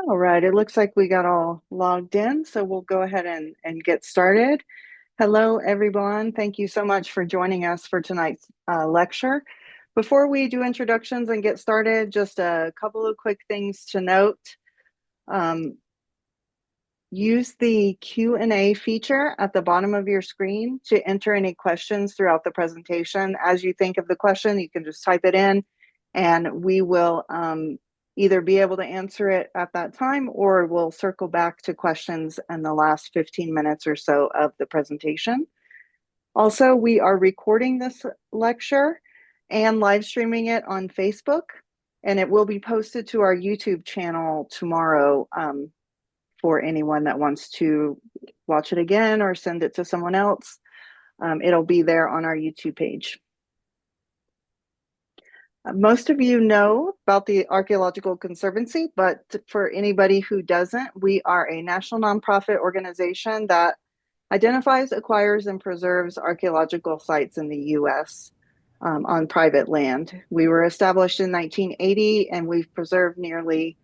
All right, it looks like we got all logged in, so we'll go ahead and get started. Hello, everyone. Thank you so much for joining us for tonight's lecture. Before we do introductions and get started, just a couple of quick things to note. Um, Use the Q&A feature at the bottom of your screen to enter any questions throughout the presentation. As you think of the question, you can just type it in and we will either be able to answer it at that time or we'll circle back to questions in the last 15 minutes or so of the presentation. Also, we are recording this lecture and live streaming it on Facebook, and it will be posted to our YouTube channel tomorrow for anyone that wants to watch it again or send it to someone else. It'll be there on our YouTube page. Most of you know about the Archaeological Conservancy, but for anybody who doesn't, we are a national nonprofit organization that identifies, acquires, and preserves archaeological sites in the U.S. On private land. We were established in 1980, and we've preserved nearly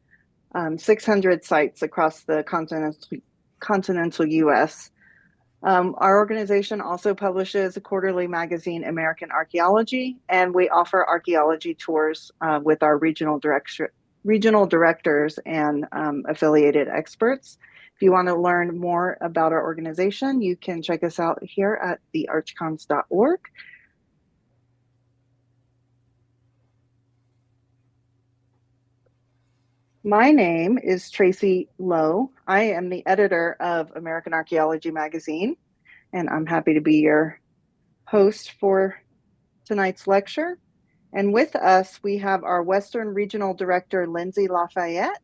600 sites across the continental U.S. Our organization also publishes a quarterly magazine, American Archaeology, and we offer archaeology tours with our regional directors and affiliated experts. If you want to learn more about our organization, you can check us out here at thearchcons.org. My name is Tracy Lowe. I am the editor of American Archaeology magazine, and I'm happy to be your host for tonight's lecture. And with us, we have our Western Regional Director, Lindsay Lafayette.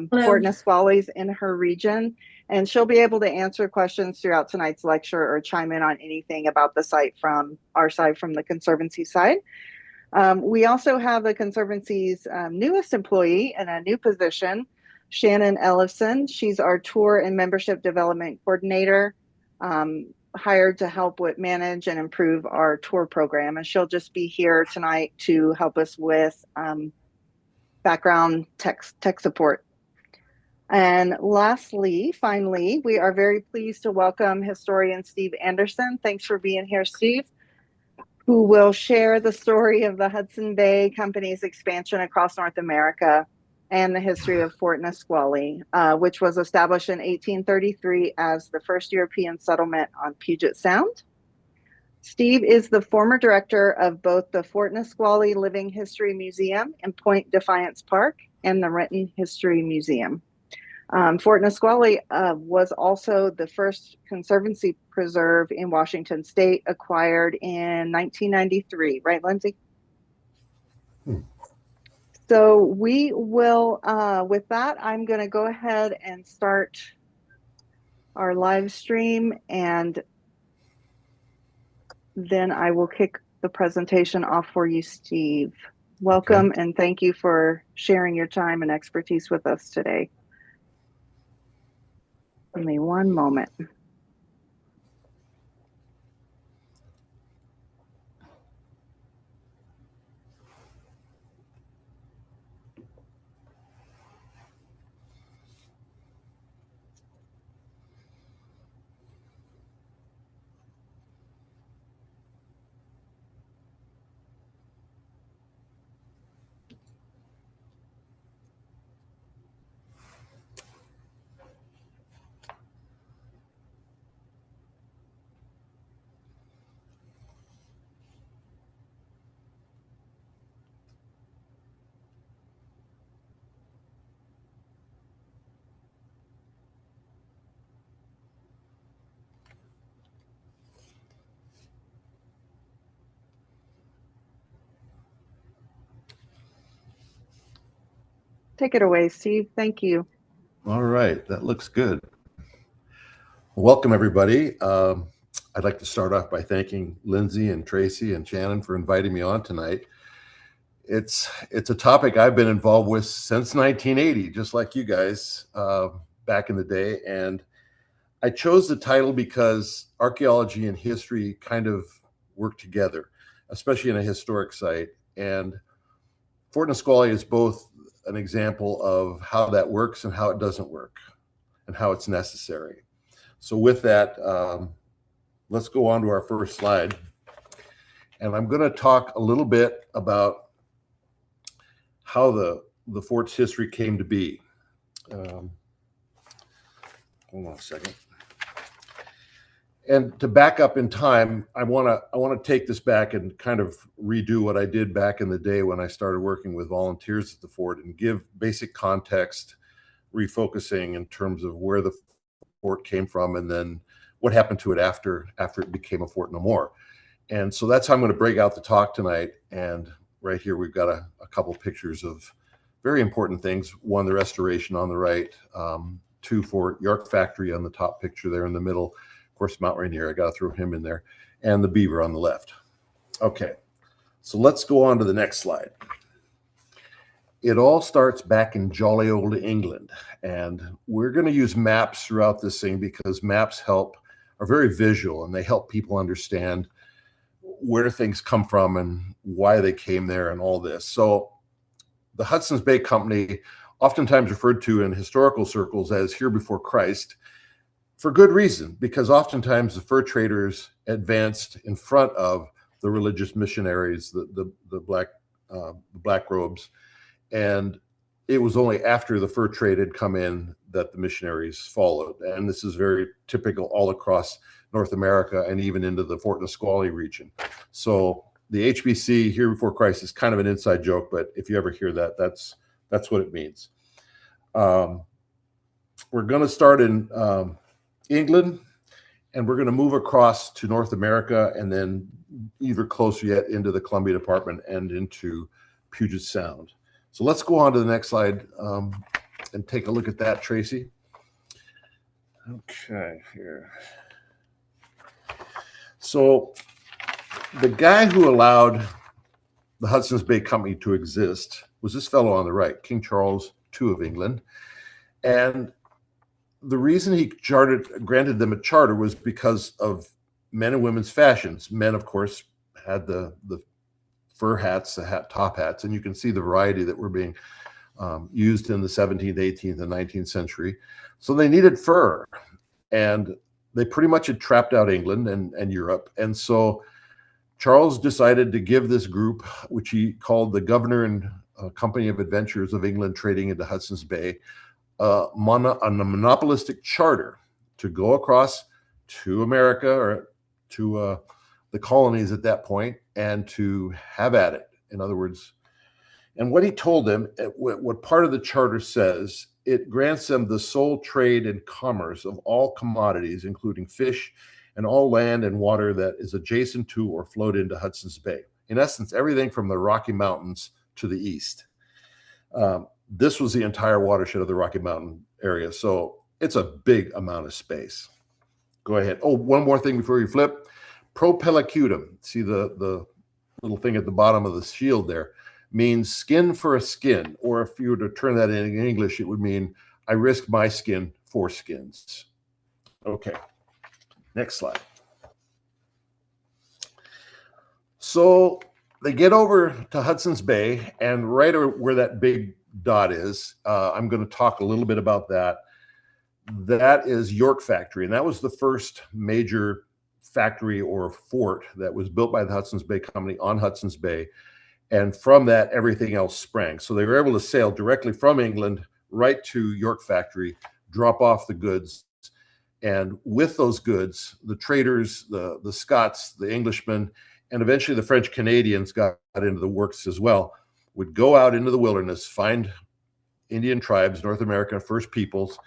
Fort Nisqually's in her region, and she'll be able to answer questions throughout tonight's lecture or chime in on anything about the site from our side, from the Conservancy side. We also have the Conservancy's newest employee in a new position, Shannon Ellison. She's our Tour and Membership Development Coordinator, hired to help with manage and improve our tour program. And she'll just be here tonight to help us with background tech support. And lastly, finally, we are very pleased to welcome historian Steve Anderson. Thanks for being here, Steve, who will share the story of the Hudson Bay Company's expansion across North America and the history of Fort Nisqually, which was established in 1833 as the first European settlement on Puget Sound. Steve is the former director of both the Fort Nisqually Living History Museum in Point Defiance Park and the Renton History Museum. Fort Nisqually was also the first conservancy preserve in Washington State, acquired in 1993, right, Lindsay? So we will, with that, I'm going to go ahead and start our live stream, and then I will kick the presentation off for you, Steve. Welcome, okay, and thank you for sharing your time and expertise with us today. Give me one moment. Take it away, Steve. Thank you. All right, that looks good. Welcome, everybody. I'd like to start off by thanking Lindsay and Tracy and Shannon for inviting me on tonight. It's a topic I've been involved with since 1980, just like you guys back in the day. And I chose the title because archaeology and history kind of work together, especially in a historic site. And Fort Nisqually is both an example of how that works and how it doesn't work and how it's necessary. So with that, let's go on to our first slide. And I'm going to talk a little bit about how the fort's history came to be. Hold on a second. And to back up in time, I want to take this back and kind of redo what I did back in the day when I started working with volunteers at the fort and give basic context, refocusing in terms of where the fort came from and then what happened to it after it became a fort no more. And so that's how I'm going to break out the talk tonight. And right here, we've got a couple pictures of very important things. One, the restoration on the right. Two, Fort York Factory on the top picture there in the middle. Of course, Mount Rainier, I got to throw him in there. And the beaver on the left. Okay, so let's go on to the next slide. It all starts back in jolly old England. And we're going to use maps throughout this thing because maps are very visual and they help people understand where things come from and why they came there and all this. So the Hudson Bay Company, oftentimes referred to in historical circles as here before Christ, for good reason, because oftentimes the fur traders advanced in front of the religious missionaries, the black robes. And it was only after the fur trade had come in that the missionaries followed. And this is very typical all across North America and even into the Fort Nisqually region. So the HBC, here before Christ, is kind of an inside joke, but if you ever hear that, that's what it means. We're going to start in England, and we're going to move across to North America and then even closer yet into the Columbia Department and into Puget Sound. So let's go on to the next slide and take a look at that, Tracy. Okay, here. So the guy who allowed the Hudson's Bay Company to exist was this fellow on the right, King Charles II of England. And the reason he granted them a charter was because of men and women's fashions. Men, of course, had the fur hats, the top hats, and you can see the variety that were being used in the 17th, 18th, and 19th century. So they needed fur, and they pretty much had trapped out England and Europe. And so Charles decided to give this group, which he called the Governor and Company of Adventurers of England trading into Hudson's Bay, a monopolistic charter to go across to America or to the colonies at that point and to have at it. In other words, and what he told them, what part of the charter says, it grants them the sole trade and commerce of all commodities, including fish and all land and water that is adjacent to or flowed into Hudson's Bay. In essence, everything from the Rocky Mountains to the east. This was the entire watershed of the Rocky Mountain area. So it's a big amount of space. Go ahead. Oh, one more thing before you flip. Propellicutum. See the little thing at the bottom of the shield there means skin for a skin. Or if you were to turn that in English, it would mean I risk my skin for skins. Okay. Next slide. So they get over to Hudson's Bay, and right where that big dot is, I'm going to talk a little bit about that. That is York Factory, and that was the first major factory or fort that was built by the Hudson's Bay Company on Hudson's Bay. And from that, everything else sprang. So they were able to sail directly from England right to York Factory, drop off the goods. And with those goods, the traders, the Scots, the Englishmen, and eventually the French Canadians got into the works as well, would go out into the wilderness, find Indian tribes, North American First Peoples,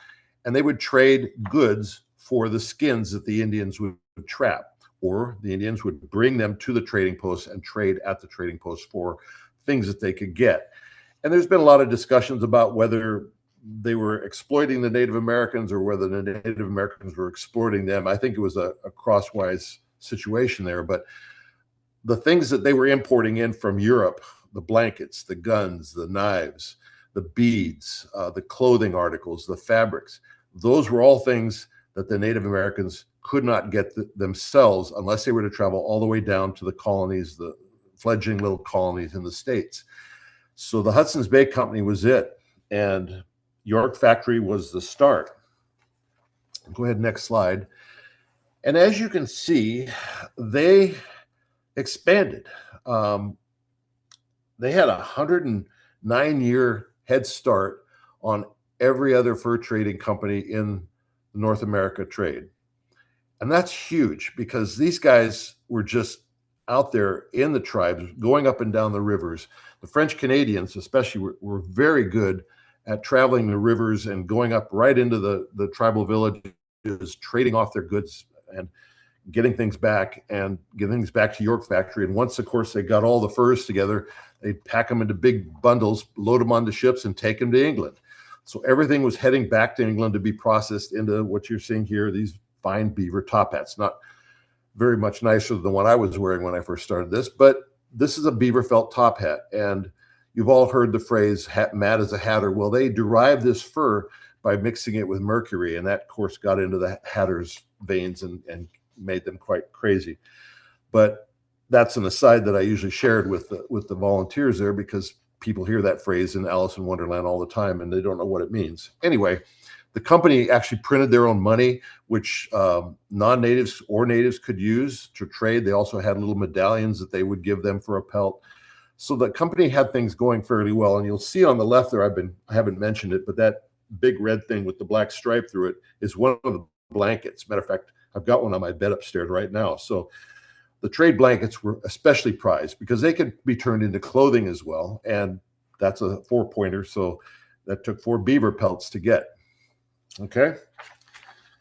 and they would trade goods for the skins that the Indians would trap, or the Indians would bring them to the trading posts and trade at the trading posts for things that they could get. And there's been a lot of discussions about whether they were exploiting the Native Americans or whether the Native Americans were exploiting them. I think it was a crosswise situation there, but the things that they were importing in from Europe, the blankets, the guns, the knives, the beads, the clothing articles, the fabrics, those were all things that the Native Americans could not get themselves unless they were to travel all the way down to the colonies, the fledgling little colonies in the States. So the Hudson's Bay Company was it, and York Factory was the start. Go ahead, next slide. And as you can see, they expanded. They had a 109-year head start on every other fur trading company in the North America trade. And that's huge because these guys were just out there in the tribes, going up and down the rivers. The French Canadians, especially, were very good at traveling the rivers and going up right into the tribal villages, trading off their goods and getting things back to York Factory. And once, of course, they got all the furs together, they'd pack them into big bundles, load them onto ships, and take them to England. So everything was heading back to England to be processed into what you're seeing here, these fine beaver top hats. Not very much nicer than what I was wearing when I first started this, but this is a beaver felt top hat. And you've all heard the phrase, mad as a hatter. Well, they derived this fur by mixing it with mercury, and that, of course, got into the hatters' veins and made them quite crazy. But that's an aside that I usually shared with the volunteers there, because people hear that phrase in Alice in Wonderland all the time and they don't know what it means. Anyway, the company actually printed their own money, which non-natives or natives could use to trade. They also had little medallions that they would give them for a pelt. So the company had things going fairly well. And you'll see on the left there, I haven't mentioned it, but that big red thing with the black stripe through it is one of the blankets. Matter of fact, I've got one on my bed upstairs right now. So the trade blankets were especially prized because they could be turned into clothing as well. And that's a 4-pointer. So that took 4 beaver pelts to get. Okay,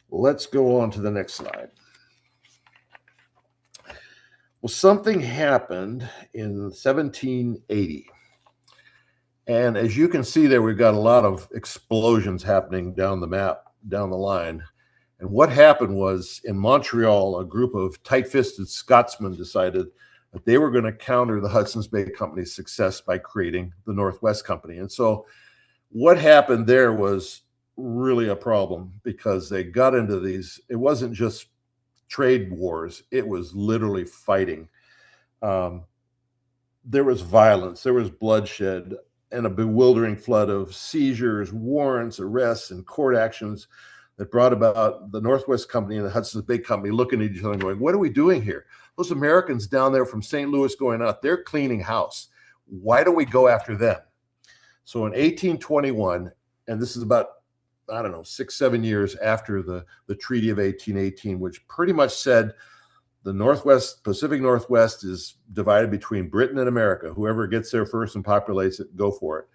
let's go on to the next slide. Well, something happened in 1780. And as you can see there, we've got a lot of explosions happening down the map, down the line. And what happened was, in Montreal, a group of tight-fisted Scotsmen decided that they were going to counter the Hudson's Bay Company's success by creating the Northwest Company. And so what happened there was really a problem, because they got into these, it wasn't just trade wars, it was literally fighting. There was violence, there was bloodshed, and a bewildering flood of seizures, warrants, arrests, and court actions that brought about the Northwest Company and the Hudson's Bay Company looking at each other and going, what are we doing here? Those Americans down there from St. Louis going out, they're cleaning house. Why don't we go after them? So in 1821, and this is about, I don't know, 6-7 years after the Treaty of 1818, which pretty much said the Northwest, Pacific Northwest is divided between Britain and America. Whoever gets there first and populates it, go for it.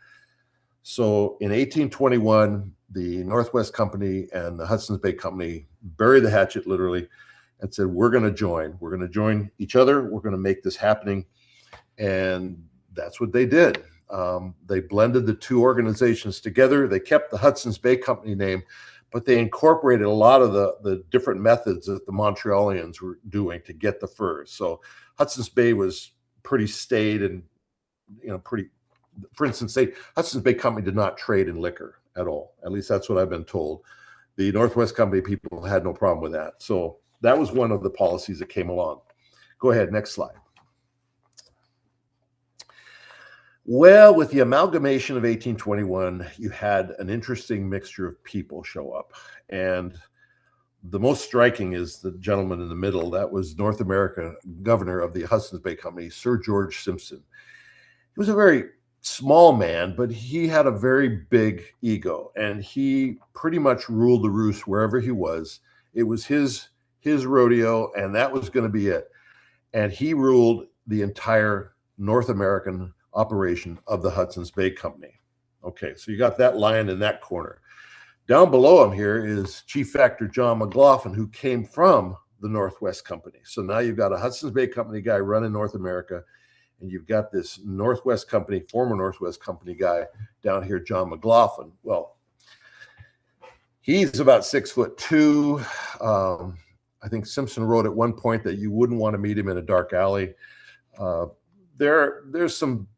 So in 1821, the Northwest Company and the Hudson's Bay Company buried the hatchet, literally, and said, we're going to join. We're going to join each other. We're going to make this happening. And that's what they did. They blended the two organizations together. They kept the Hudson's Bay Company name, but they incorporated a lot of the different methods that the Montrealians were doing to get the furs. So Hudson's Bay was pretty staid and, pretty, for instance, Hudson's Bay Company did not trade in liquor at all. At least that's what I've been told. The Northwest Company people had no problem with that. So that was one of the policies that came along. Go ahead, next slide. Well, with the amalgamation of 1821, you had an interesting mixture of people show up. And the most striking is the gentleman in the middle. That was North America governor of the Hudson's Bay Company, Sir George Simpson. He was a very small man, but he had a very big ego, and he pretty much ruled the roost wherever he was. It was his rodeo, and that was going to be it. And he ruled the entire North American operation of the Hudson's Bay Company. Okay, so you got that lion in that corner. Down below him here is Chief Factor John McLaughlin, who came from the Northwest Company. So now you've got a Hudson's Bay Company guy running North America, and you've got this Northwest Company, former Northwest Company guy down here, John McLaughlin. Well, he's about 6'2". I think Simpson wrote at one point that you wouldn't want to meet him in a dark alley. There's some,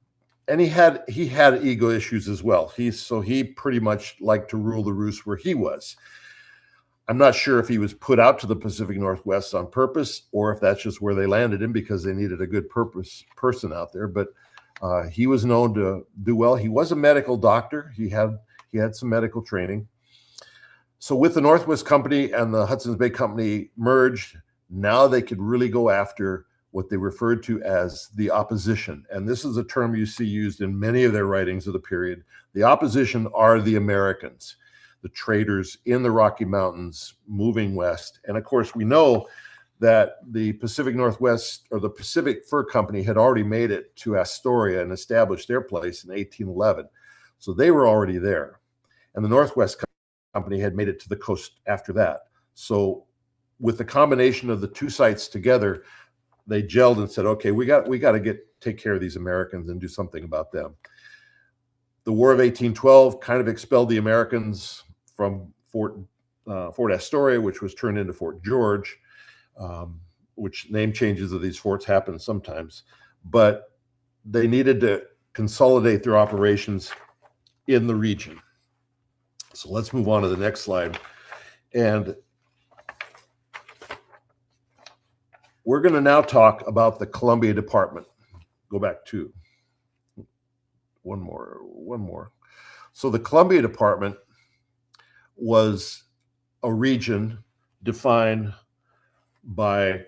and he had ego issues as well. He pretty much liked to rule the roost where he was. I'm not sure if he was put out to the Pacific Northwest on purpose, or if that's just where they landed him because they needed a good person out there. But He was known to do well. He was a medical doctor. He had some medical training. So with the Northwest Company and the Hudson's Bay Company merged, now they could really go after what they referred to as the opposition. And this is a term you see used in many of their writings of the period. The opposition are the Americans, the traders in the Rocky Mountains moving west. And of course, we know that the Pacific Northwest or the Pacific Fur Company had already made it to Astoria and established their place in 1811. So they were already there. And the Northwest Company had made it to the coast after that. So with the combination of the two sites together, they gelled and said, okay, we got to take care of these Americans and do something about them. The War of 1812 kind of expelled the Americans from Fort Astoria, which was turned into Fort George, which name changes of these forts happen sometimes. But they needed to consolidate their operations in the region. So let's move on to the next slide. And we're going to now talk about the Columbia Department. Go back to one more. So the Columbia Department was a region defined by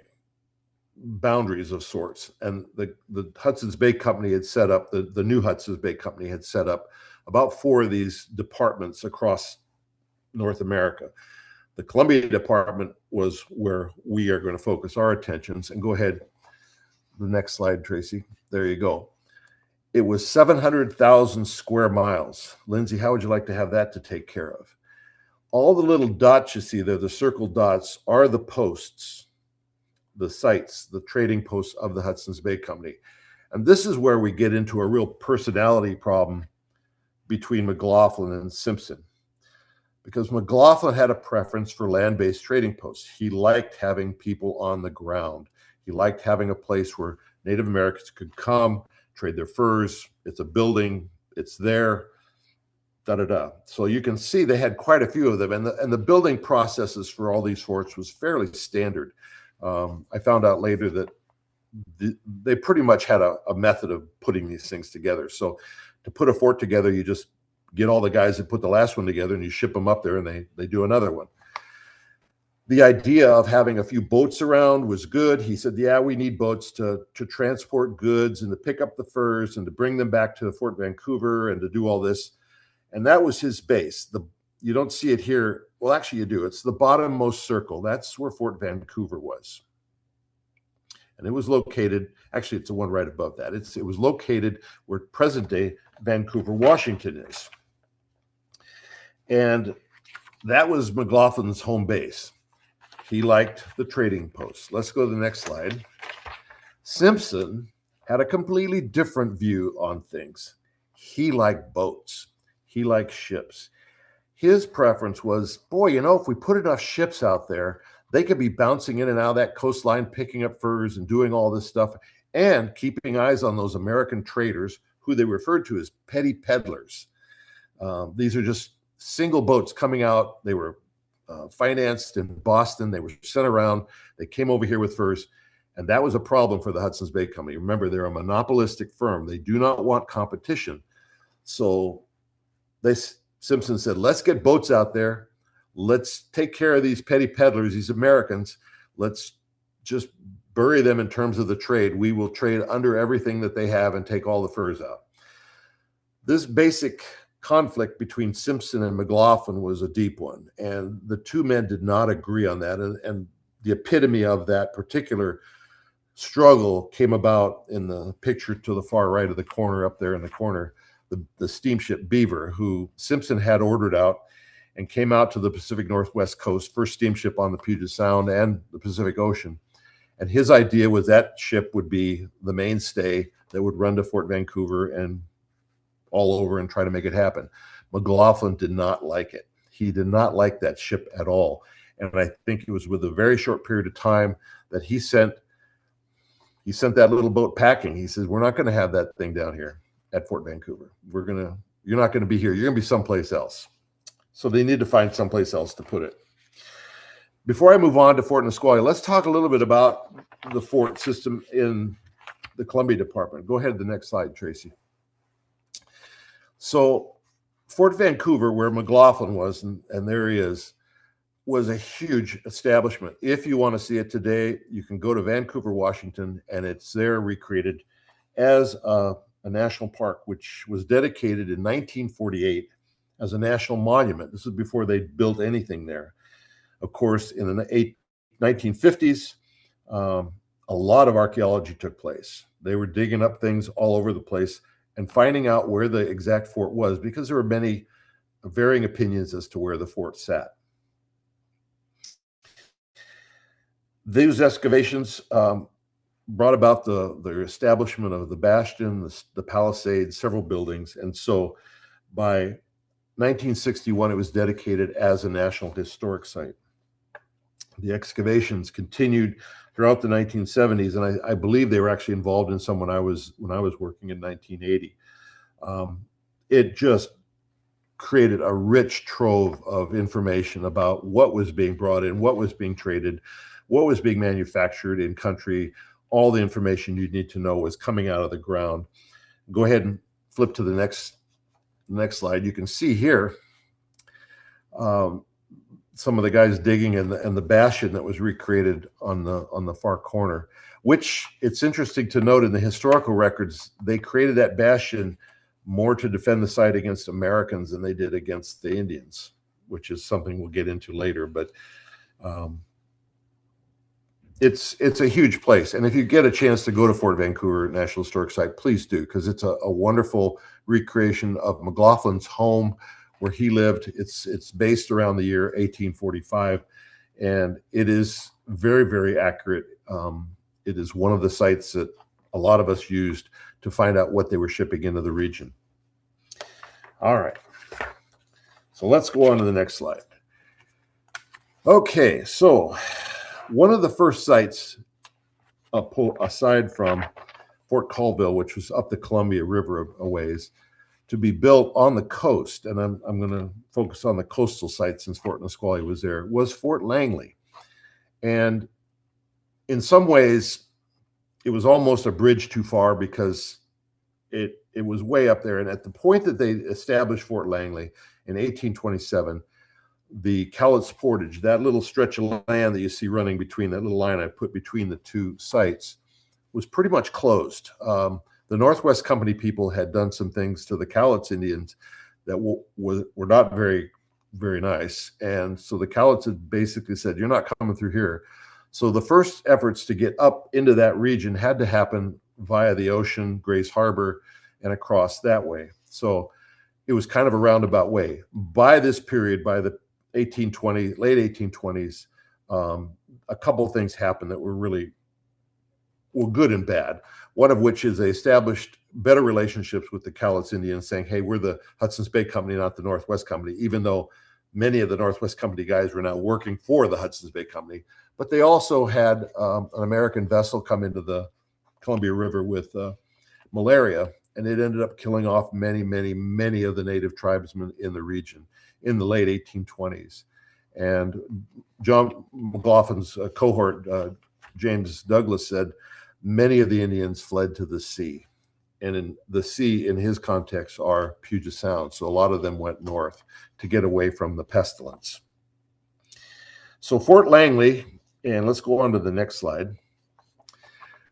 boundaries of sorts. And the Hudson's Bay Company had set up, the new Hudson's Bay Company had set up about 4 of these departments across North America. The Columbia Department was where we are going to focus our attentions. And go ahead, the next slide, Tracy. There you go. It was 700,000 square miles. Lindsay, how would you like to have that to take care of? All the little dots you see there, the circled dots, are the posts, the sites, the trading posts of the Hudson's Bay Company. And this is where we get into a real personality problem between McLaughlin and Simpson, because McLaughlin had a preference for land-based trading posts. He liked having people on the ground. He liked having a place where Native Americans could come, trade their furs. It's a building, it's there, da-da-da. So you can see they had quite a few of them, and the building processes for all these forts was fairly standard. I found out later that they pretty much had a method of putting these things together. So to put a fort together, you just get all the guys that put the last one together and you ship them up there and they do another one. The idea of having a few boats around was good. He said, yeah, we need boats to transport goods and to pick up the furs and to bring them back to Fort Vancouver and to do all this. And that was his base. You don't see it here. Well, actually you do. It's the bottommost circle. That's where Fort Vancouver was. And it was located, actually it's the one right above that. It was located where present day Vancouver, Washington is. And that was McLaughlin's home base. He liked the trading posts. Let's go to the next slide. Simpson had a completely different view on things. He liked boats. He liked ships. His preference was, boy, if we put enough ships out there, they could be bouncing in and out of that coastline, picking up furs and doing all this stuff, and keeping eyes on those American traders who they referred to as petty peddlers. These are just single boats coming out. They were financed in Boston. They were sent around. They came over here with furs, and that was a problem for the Hudson's Bay Company. Remember, they're a monopolistic firm. They do not want competition. So Simpson said, let's get boats out there. Let's take care of these petty peddlers, these Americans. Let's just bury them in terms of the trade. We will trade under everything that they have and take all the furs out. This basic conflict between Simpson and McLaughlin was a deep one, and the two men did not agree on that. And the epitome of that particular struggle came about in the picture to the far right of the corner, up there in the corner, the steamship Beaver, who Simpson had ordered out and came out to the Pacific Northwest coast, first steamship on the Puget Sound and the Pacific Ocean. And his idea was that ship would be the mainstay that would run to Fort Vancouver and all over and try to make it happen. McLaughlin did not like it. He did not like that ship at all. And I think it was with a very short period of time that he sent that little boat packing. He says, we're not going to have that thing down here at Fort Vancouver. You're not going to be here. You're going to be someplace else. So they need to find someplace else to put it. Before I move on to Fort Nisqually, let's talk a little bit about the fort system in the Columbia Department. Go ahead to the next slide, Tracy. So Fort Vancouver, where McLaughlin was, and there he is, was a huge establishment. If you want to see it today, you can go to Vancouver, Washington, and it's there recreated as a national park, which was dedicated in 1948 as a national monument. This is before they built anything there. Of course, in the 1950s, a lot of archaeology took place. They were digging up things all over the place and finding out where the exact fort was, because there were many varying opinions as to where the fort sat. These excavations brought about the establishment of the bastion, the palisades, several buildings. And so by 1961, it was dedicated as a National Historic Site. The excavations continued throughout the 1970s, and I believe they were actually involved in some when I was working in 1980. It just created a rich trove of information about what was being brought in, what was being traded, what was being manufactured in country. All the information you need to know was coming out of the ground. Go ahead and flip to the next slide. You can see here some of the guys digging and the bastion that was recreated on the far corner, which it's interesting to note in the historical records, they created that bastion more to defend the site against Americans than they did against the Indians, which is something we'll get into later. But it's a huge place. And if you get a chance to go to Fort Vancouver National Historic Site, please do, because it's a wonderful recreation of McLaughlin's home where he lived. It's based around the year 1845, and it is very, very accurate. It is one of the sites that a lot of us used to find out what they were shipping into the region. All right, so let's go on to the next slide. Okay, so one of the first sites, aside from Fort Colville, which was up the Columbia River a ways, to be built on the coast, and I'm going to focus on the coastal site since Fort Nisqually was there, was Fort Langley. And in some ways, it was almost a bridge too far because it was way up there. And at the point that they established Fort Langley in 1827, the Cowlitz Portage, that little stretch of land that you see running between, that little line I put between the two sites, was pretty much closed. The Northwest Company people had done some things to the Cowlitz Indians that were not very, very nice. And so the Cowlitz had basically said, you're not coming through here. So the first efforts to get up into that region had to happen via the ocean, Grace Harbor, and across that way. So it was kind of a roundabout way. By this period, by the late 1820s, a couple of things happened that were good and bad. One of which is they established better relationships with the Cowlitz Indians, saying, hey, we're the Hudson Bay Company, not the Northwest Company, even though many of the Northwest Company guys were now working for the Hudson Bay Company. But they also had an American vessel come into the Columbia River with malaria, and it ended up killing off many, many, many of the native tribesmen in the region in the late 1820s. And John McLaughlin's cohort, James Douglas, said many of the Indians fled to the sea. And in the sea, in his context, are Puget Sound. So a lot of them went north to get away from the pestilence. So Fort Langley, and let's go on to the next slide.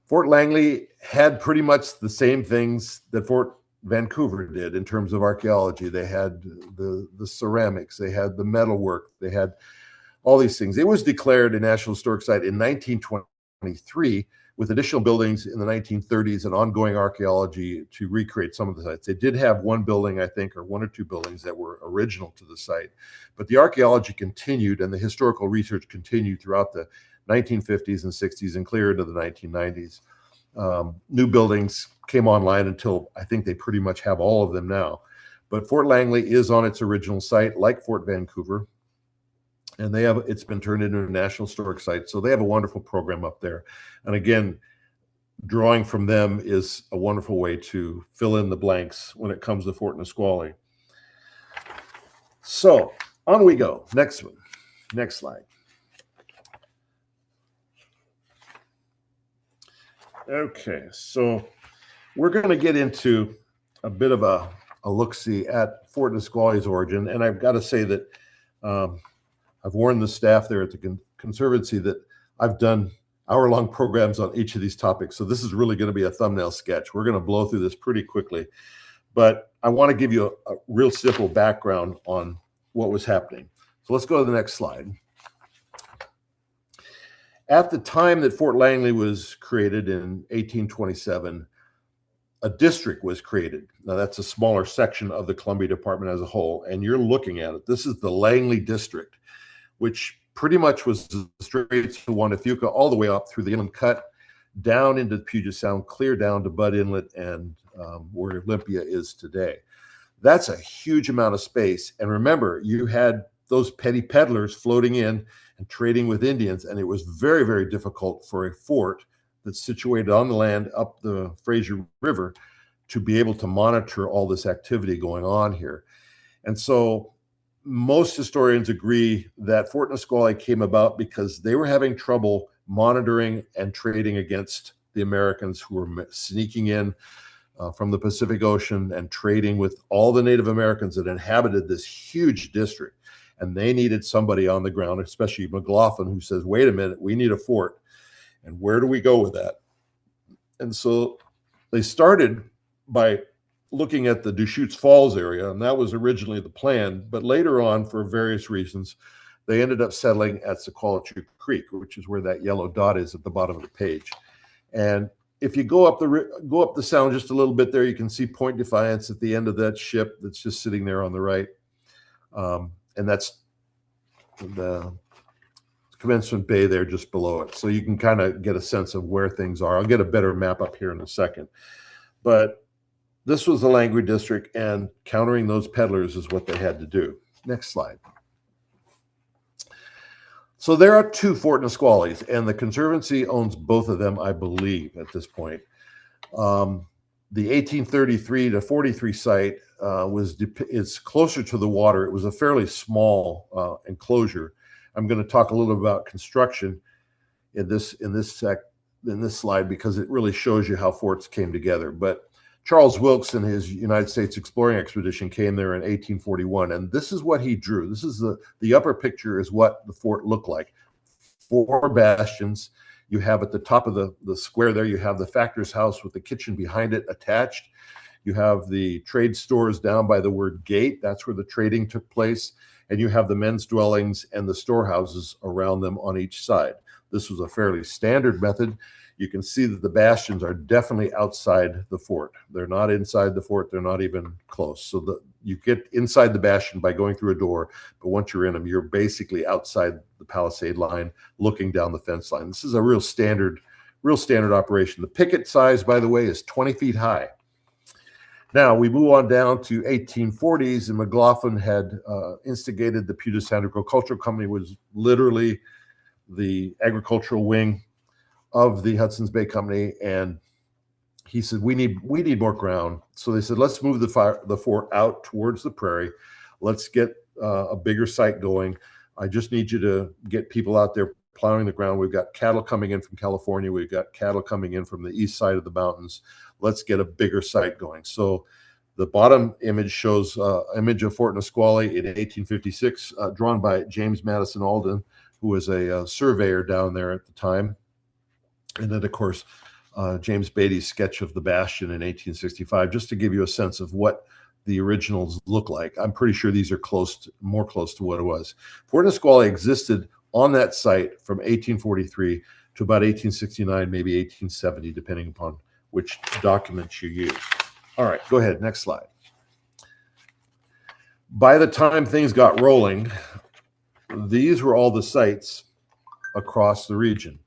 Fort Langley had pretty much the same things that Fort Vancouver did in terms of archaeology. They had the ceramics, they had the metalwork, they had all these things. It was declared a National Historic Site in 1923 with additional buildings in the 1930s and ongoing archaeology to recreate some of the sites. They did have one building, I think, or one or two buildings that were original to the site. But the archaeology continued and the historical research continued throughout the 1950s and 60s and clear into the 1990s. New buildings came online until I think they pretty much have all of them now. But Fort Langley is on its original site, like Fort Vancouver. And it's been turned into a National Historic Site. So they have a wonderful program up there. And again, drawing from them is a wonderful way to fill in the blanks when it comes to Fort Nisqually. So on we go. Next one. Next slide. Okay, so we're going to get into a bit of a look-see at Fort Nisqually's origin, and I've got to say that um, I've warned the staff there at the Conservancy that I've done hour-long programs on each of these topics, so this is really going to be a thumbnail sketch. We're going to blow through this pretty quickly, but I want to give you a real simple background on what was happening. So let's go to the next slide. At the time that Fort Langley was created in 1827, a district was created. Now, that's a smaller section of the Columbia Department as a whole, and you're looking at it. This is the Langley District, which pretty much was straight to Juanafuca all the way up through the Inland Cut, down into Puget Sound, clear down to Budd Inlet and where Olympia is today. That's a huge amount of space. And remember, you had those petty peddlers floating in and trading with Indians, and it was very, very difficult for a fort that's situated on the land up the Fraser River to be able to monitor all this activity going on here. And so most historians agree that Fort Nisqually came about because they were having trouble monitoring and trading against the Americans who were sneaking in from the Pacific Ocean and trading with all the Native Americans that inhabited this huge district. And they needed somebody on the ground, especially McLaughlin, who says, wait a minute, we need a fort. And where do we go with that? And so they started by looking at the Deschutes Falls area, and that was originally the plan. But later on, for various reasons, they ended up settling at Sequalichuk Creek, which is where that yellow dot is at the bottom of the page. And if you go up the sound just a little bit there, you can see Point Defiance at the end of that ship that's just sitting there on the right. And that's the Commencement Bay there just below it. So you can kind of get a sense of where things are. I'll get a better map up here in a second. But this was the Langley District, and countering those peddlers is what they had to do. Next slide. So there are two Fort Nisquallys, and the Conservancy owns both of them, I believe, at this point. The 1833 to 43 site is closer to the water. It was a fairly small enclosure. I'm going to talk a little about construction in this slide because it really shows you how forts came together. But Charles Wilkes and his United States exploring expedition came there in 1841, and this is what he drew. This is the upper picture is what the fort looked like. 4 bastions. You have at the top of the square there, you have the factor's house with the kitchen behind it attached. You have the trade stores down by the word gate. That's where the trading took place. And you have the men's dwellings and the storehouses around them on each side. This was a fairly standard method. You can see that the bastions are definitely outside the fort. They're not inside the fort. They're not even close. So you get inside the bastion by going through a door, but once you're in them, you're basically outside the palisade line, looking down the fence line. This is a real standard operation. The picket size, by the way, is 20 feet high. Now we move on down to 1840s, and McLaughlin had instigated the Puget Sound Agricultural Company, was literally the agricultural wing of the Hudson Bay Company, and he said, we need more ground. So they said, let's move the fort out towards the prairie. Let's get a bigger site going. I just need you to get people out there plowing the ground. We've got cattle coming in from California. We've got cattle coming in from the east side of the mountains. Let's get a bigger site going. So the bottom image shows an image of Fort Nisqually in 1856, drawn by James Madison Alden, who was a surveyor down there at the time. And then, of course, James Beatty's sketch of the bastion in 1865, just to give you a sense of what the originals look like. I'm pretty sure these are more close to what it was. Fort Nisqually existed on that site from 1843 to about 1869, maybe 1870, depending upon which documents you use. All right, go ahead, next slide. By the time things got rolling, these were all the sites across the region.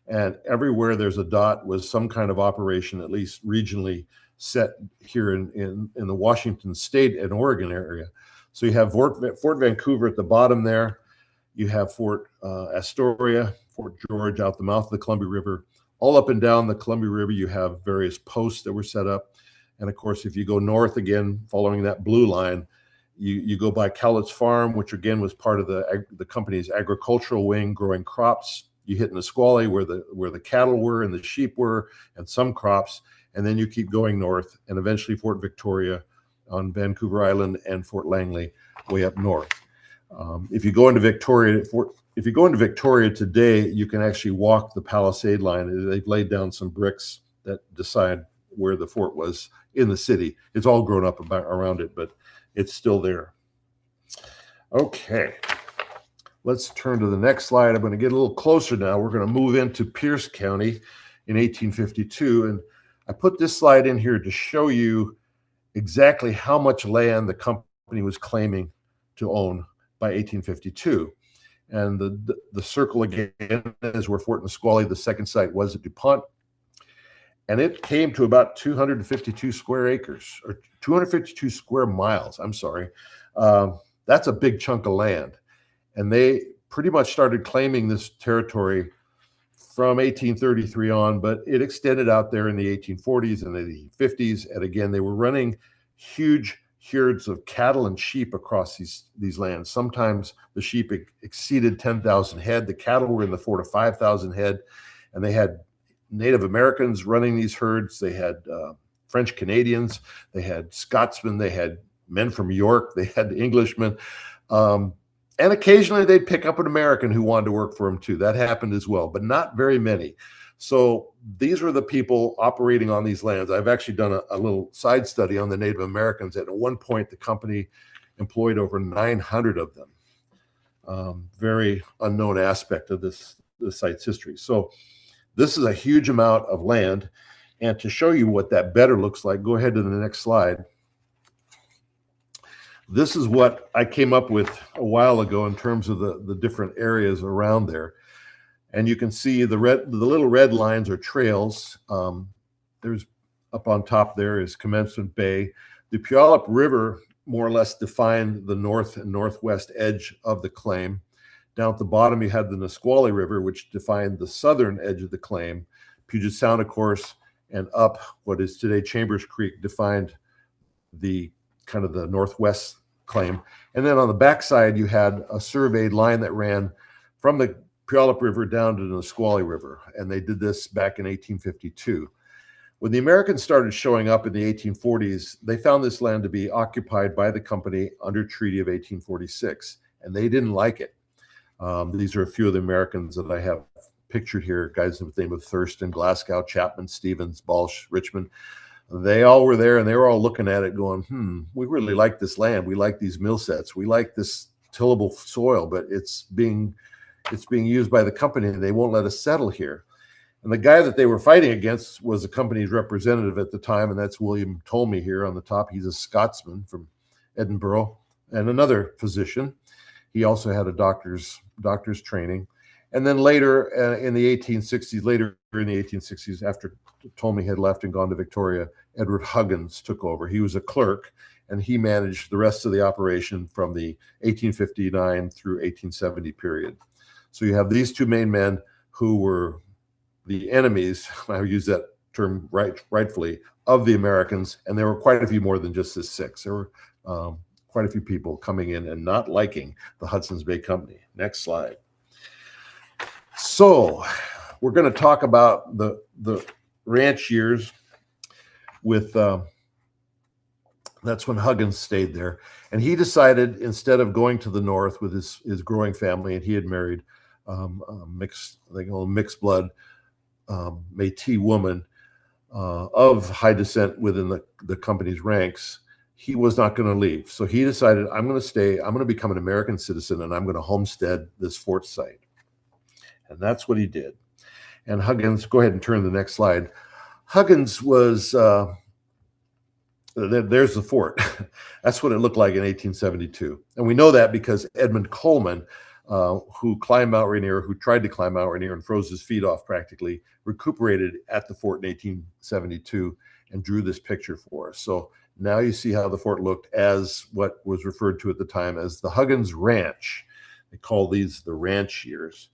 And everywhere there's a dot was some kind of operation, at least regionally set here in the Washington State and Oregon area. So you have Fort Vancouver at the bottom there. You have Fort Astoria, Fort George out the mouth of the Columbia River. All up and down the Columbia River, you have various posts that were set up. And of course, if you go north again, following that blue line, you go by Cowlett's Farm, which again was part of the company's agricultural wing, growing crops you hit Nisqually where the cattle were and the sheep were and some crops, and then you keep going north and eventually Fort Victoria on Vancouver Island and Fort Langley way up north. If you go into Victoria today, you can actually walk the palisade line. They've laid down some bricks that decide where the fort was in the city. It's all grown up around it, but it's still there. Okay, let's turn to the next slide. I'm going to get a little closer now. We're going to move into Pierce County in 1852. And I put this slide in here to show you exactly how much land the company was claiming to own by 1852. And the circle again is where Fort Nisqually, the second site, was at DuPont. And it came to about 252 square acres, or 252 square miles, I'm sorry. That's a big chunk of land. And they pretty much started claiming this territory from 1833 on, but it extended out there in the 1840s and the 50s. And again, they were running huge herds of cattle and sheep across these lands. Sometimes the sheep exceeded 10,000 head. The cattle were in the 4,000 to 5,000 head, and they had Native Americans running these herds. They had French Canadians, they had Scotsmen, they had men from York, they had Englishmen, and occasionally they'd pick up an American who wanted to work for them too. That happened as well, but not very many. So these were the people operating on these lands. I've actually done a little side study on the Native Americans. At one point, the company employed over 900 of them. Very unknown aspect of the site's history. So this is a huge amount of land. And to show you what that better looks like, go ahead to the next slide. This is what I came up with a while ago in terms of the different areas around there. And you can see the little red lines are trails. There's up on top there is Commencement Bay. The Puyallup River more or less defined the north and northwest edge of the claim. Down at the bottom, you had the Nisqually River, which defined the southern edge of the claim. Puget Sound, of course, and up what is today Chambers Creek defined the kind of the northwest claim. And then on the backside, you had a surveyed line that ran from the Puyallup River down to the Nisqually River. And they did this back in 1852. When the Americans started showing up in the 1840s, they found this land to be occupied by the company under Treaty of 1846, and they didn't like it. These are a few of the Americans that I have pictured here, guys with the name of Thurston, Glasgow, Chapman, Stevens, Balch, Richmond. They all were there, and they were all looking at it going, we really like this land. We like these mill sets. We like this tillable soil, but it's being used by the company, and they won't let us settle here. And the guy that they were fighting against was the company's representative at the time, and that's William Ptolemy here on the top. He's a Scotsman from Edinburgh and another physician. He also had a doctor's training. And then later in the 1860s, after Ptolemy had left and gone to Victoria, Edward Huggins took over. He was a clerk, and he managed the rest of the operation from the 1859 through 1870 period. So you have these two main men who were the enemies, I use that term rightfully, of the Americans, and there were quite a few more than just the six. There were quite a few people coming in and not liking the Hudson's Bay Company. Next slide. So we're going to talk about the ranch years with, that's when Huggins stayed there. And he decided, instead of going to the north with his growing family, and he had married mixed blood Métis woman of high descent within the company's ranks, he was not going to leave. So he decided, I'm going to stay, I'm going to become an American citizen, and I'm going to homestead this fort site. And that's what he did. And Huggins, go ahead and turn to the next slide. Huggins was, there's the fort. That's what it looked like in 1872. And we know that because Edmund Coleman, who climbed Mount Rainier, who tried to climb Mount Rainier and froze his feet off practically, recuperated at the fort in 1872 and drew this picture for us. So now you see how the fort looked as what was referred to at the time as the Huggins Ranch. They call these the ranch years.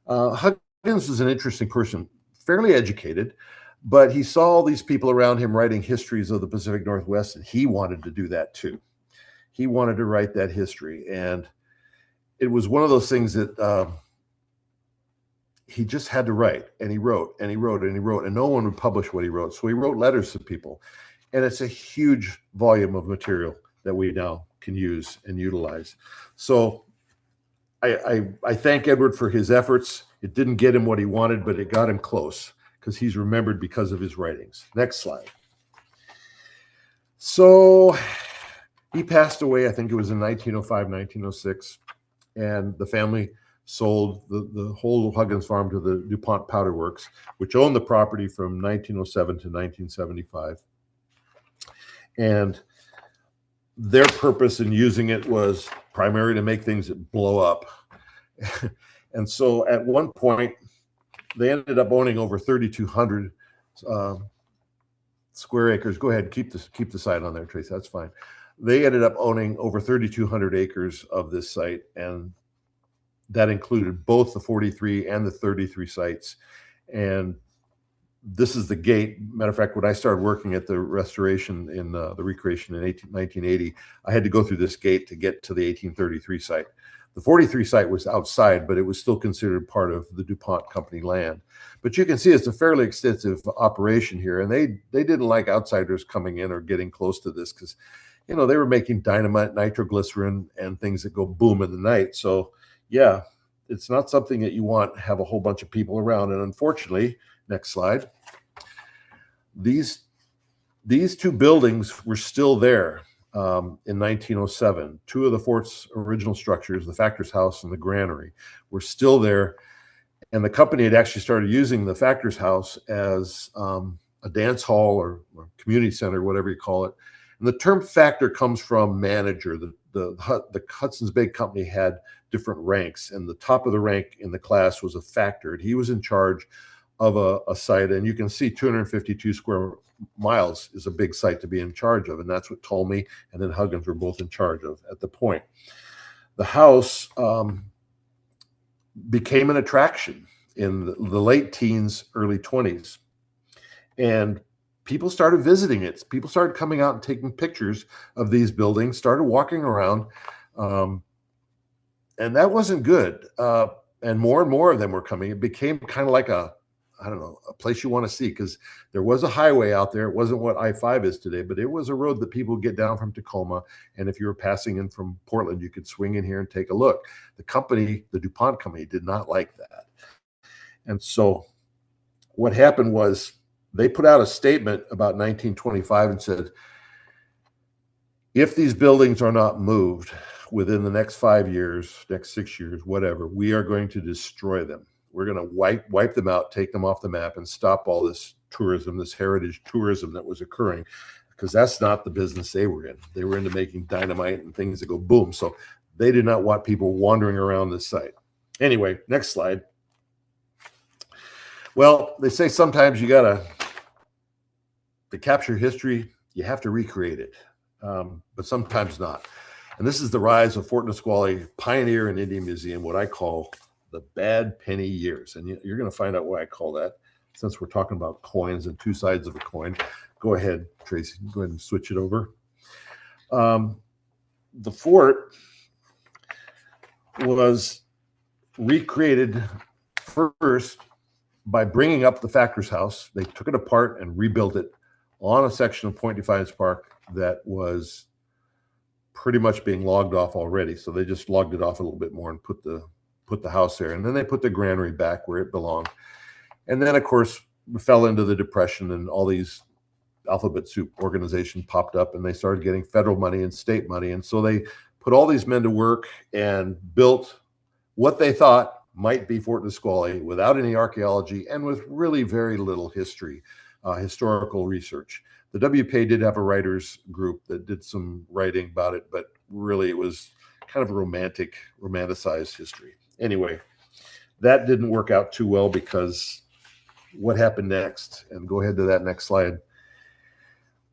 Huggins was an interesting person, fairly educated, but he saw all these people around him writing histories of the Pacific Northwest, and he wanted to do that too. He wanted to write that history, and it was one of those things that he just had to write, and he wrote and he wrote and he wrote, and no one would publish what he wrote. So he wrote letters to people, and it's a huge volume of material that we now can use and utilize. So I thank Edward for his efforts. It didn't get him what he wanted, but it got him close because he's remembered because of his writings. Next slide. So he passed away, I think it was in 1905, 1906, and the family sold the whole Huggins farm to the DuPont Powder Works, which owned the property from 1907 to 1975. And their purpose in using it was primarily to make things that blow up. And so at one point, they ended up owning over 3,200 square acres. Go ahead, keep the site on there, Trace. That's fine. They ended up owning over 3,200 acres of this site, and that included both the 43 and the 33 sites. And this is the gate. Matter of fact, when I started working at the restoration in the recreation in 1980, I had to go through this gate to get to the 1833 site. The 43 site was outside, but it was still considered part of the DuPont company land. But you can see it's a fairly extensive operation here, and they didn't like outsiders coming in or getting close to this because, you know, they were making dynamite, nitroglycerin, and things that go boom in the night. So yeah, it's not something that you want to have a whole bunch of people around. And unfortunately, next slide, these two buildings were still there in 1907. Two of the fort's original structures, the Factor's House and the Granary, were still there. And the company had actually started using the Factor's House as a dance hall or community center, whatever you call it. And the term factor comes from manager. The Hudson's Bay Company had different ranks, and the top of the rank in the class was a factor. And he was in charge of a site, and you can see 252 square miles is a big site to be in charge of, and that's what Ptolemy and then Huggins were both in charge of at the point. The house became an attraction in the late teens, early 20s, and people started visiting it. People started coming out and taking pictures of these buildings, started walking around, and that wasn't good. And more of them were coming. It became kind of like a place you want to see, because there was a highway out there. It wasn't what I-5 is today, but it was a road that people would get down from Tacoma. And if you were passing in from Portland, you could swing in here and take a look. The company, the DuPont company, did not like that. And so what happened was they put out a statement about 1925 and said, if these buildings are not moved within the next 5 years, next 6 years, whatever, we are going to destroy them. We're going to wipe them out, take them off the map, and stop all this tourism, this heritage tourism that was occurring, because that's not the business they were in. They were into making dynamite and things that go boom. So they did not want people wandering around this site. Anyway, next slide. Well, they say sometimes you got to capture history, you have to recreate it, but sometimes not. And this is the rise of Fort Nisqually Pioneer and Indian Museum, what I call the bad penny years. And you're going to find out why I call that, since we're talking about coins and two sides of a coin. Go ahead, Tracy. Go ahead and switch it over. The fort was recreated first by bringing up the Factor's House. They took it apart and rebuilt it on a section of Point Defiance Park that was pretty much being logged off already. So they just logged it off a little bit more and put the house there. And then they put the granary back where it belonged. And then, of course, we fell into the Depression, and all these alphabet soup organizations popped up, and they started getting federal money and state money. And so they put all these men to work and built what they thought might be Fort Nisqually without any archaeology and with really very little history, historical research. The WPA did have a writers group that did some writing about it, but really it was kind of a romanticized history. Anyway, that didn't work out too well, because what happened next? And go ahead to that next slide.